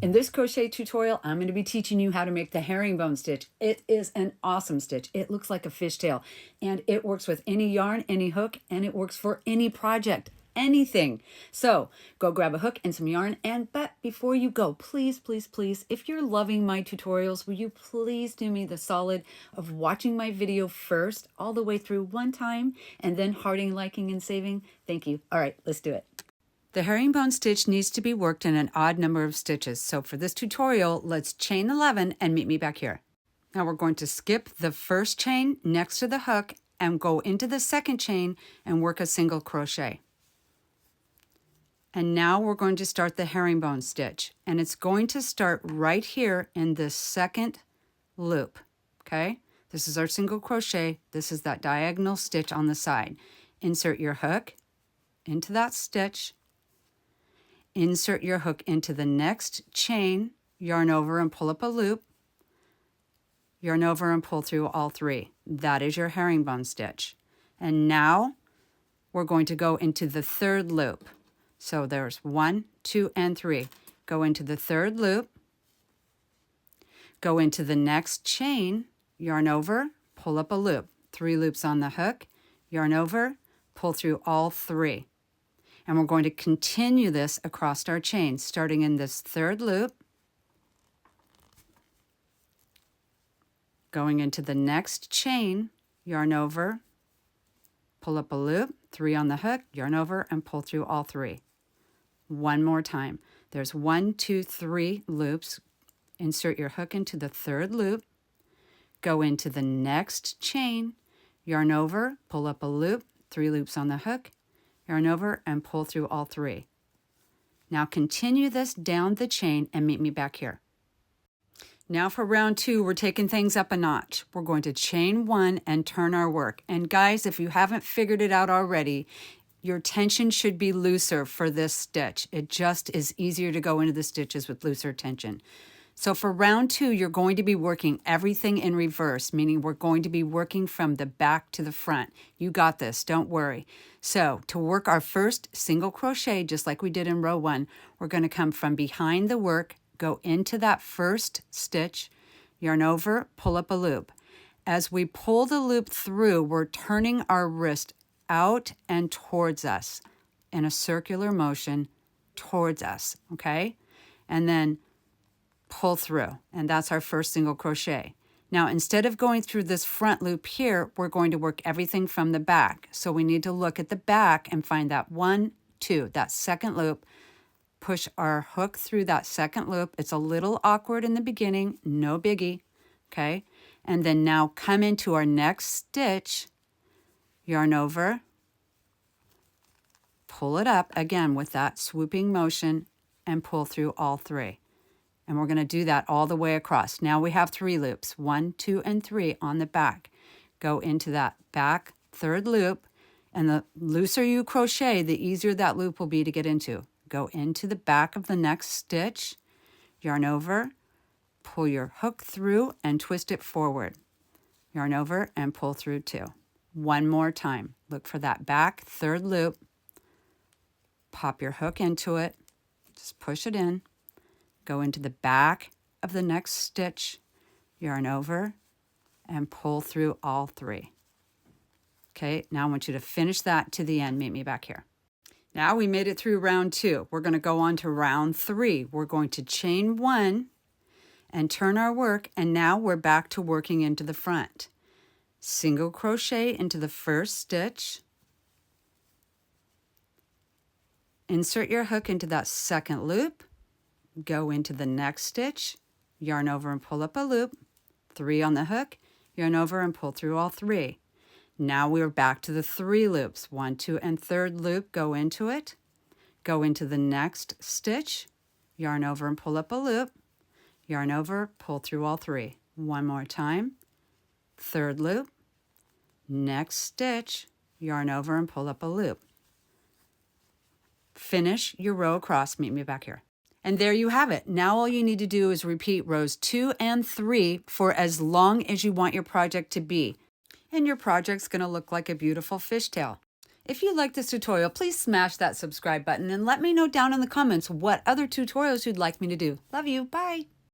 In this crochet tutorial, I'm going to be teaching you how to make the herringbone stitch. It is an awesome stitch. It looks like a fishtail, and it works with any yarn, any hook, and it works for any project, anything. So go grab a hook and some yarn, but before you go, please, please, please, if you're loving my tutorials, will you please do me the solid of watching my video first all the way through one time and then hearting, liking, and saving? Thank you. All right, let's do it. The herringbone stitch needs to be worked in an odd number of stitches. So for this tutorial, let's chain 11 and meet me back here. Now we're going to skip the first chain next to the hook and go into the second chain and work a single crochet. And now we're going to start the herringbone stitch. And it's going to start right here in this second loop, okay? This is our single crochet. This is that diagonal stitch on the side. Insert your hook into that stitch. Insert your hook into the next chain, yarn over and pull up a loop, yarn over and pull through all three. That is your herringbone stitch. And now we're going to go into the third loop. So there's 1, 2, and 3. Go into the third loop, go into the next chain, yarn over, pull up a loop. 3 loops on the hook, yarn over, pull through all 3. And we're going to continue this across our chain, starting in this third loop, going into the next chain, yarn over, pull up a loop, 3 on the hook, yarn over, and pull through all 3. One more time. There's 1, 2, 3 loops. Insert your hook into the third loop, go into the next chain, yarn over, pull up a loop, 3 loops on the hook, yarn over and pull through all 3. Now continue this down the chain and meet me back here. Now for round 2, we're taking things up a notch. We're going to chain 1 and turn our work. And guys, if you haven't figured it out already, your tension should be looser for this stitch. It just is easier to go into the stitches with looser tension. So for round 2, you're going to be working everything in reverse, meaning we're going to be working from the back to the front. You got this, don't worry. So to work our first single crochet, just like we did in row 1, we're going to come from behind the work, go into that first stitch, yarn over, pull up a loop. As we pull the loop through, we're turning our wrist out and towards us in a circular motion towards us, okay? And then pull through, and that's our first single crochet. Now, instead of going through this front loop here, we're going to work everything from the back. So we need to look at the back and find that 1, 2, that second loop, push our hook through that second loop. It's a little awkward in the beginning, no biggie, okay? And then now come into our next stitch, yarn over, pull it up again with that swooping motion and pull through all 3. And we're going to do that all the way across. Now we have 3 loops, 1, 2, and 3 on the back. Go into that back third loop, and the looser you crochet, the easier that loop will be to get into. Go into the back of the next stitch, yarn over, pull your hook through and twist it forward. Yarn over and pull through 2. One more time. Look for that back third loop. Pop your hook into it. Just push it in. Go into the back of the next stitch, yarn over, and pull through all 3. Okay, now I want you to finish that to the end. Meet me back here. Now we made it through round 2. We're going to go on to round 3. We're going to chain 1 and turn our work, and now we're back to working into the front. Single crochet into the first stitch. Insert your hook into that second loop. Go into the next stitch, yarn over and pull up a loop, 3 on the hook, yarn over and pull through all 3. Now we're back to the 3 loops, 1, 2, and third loop, go into it, go into the next stitch, yarn over and pull up a loop, yarn over, pull through all 3. One more time, third loop, next stitch, yarn over and pull up a loop. Finish your row across, meet me back here. And there you have it. Now all you need to do is repeat rows 2 and 3 for as long as you want your project to be. And your project's going to look like a beautiful fishtail. If you like this tutorial, please smash that subscribe button and let me know down in the comments what other tutorials you'd like me to do. Love you. Bye.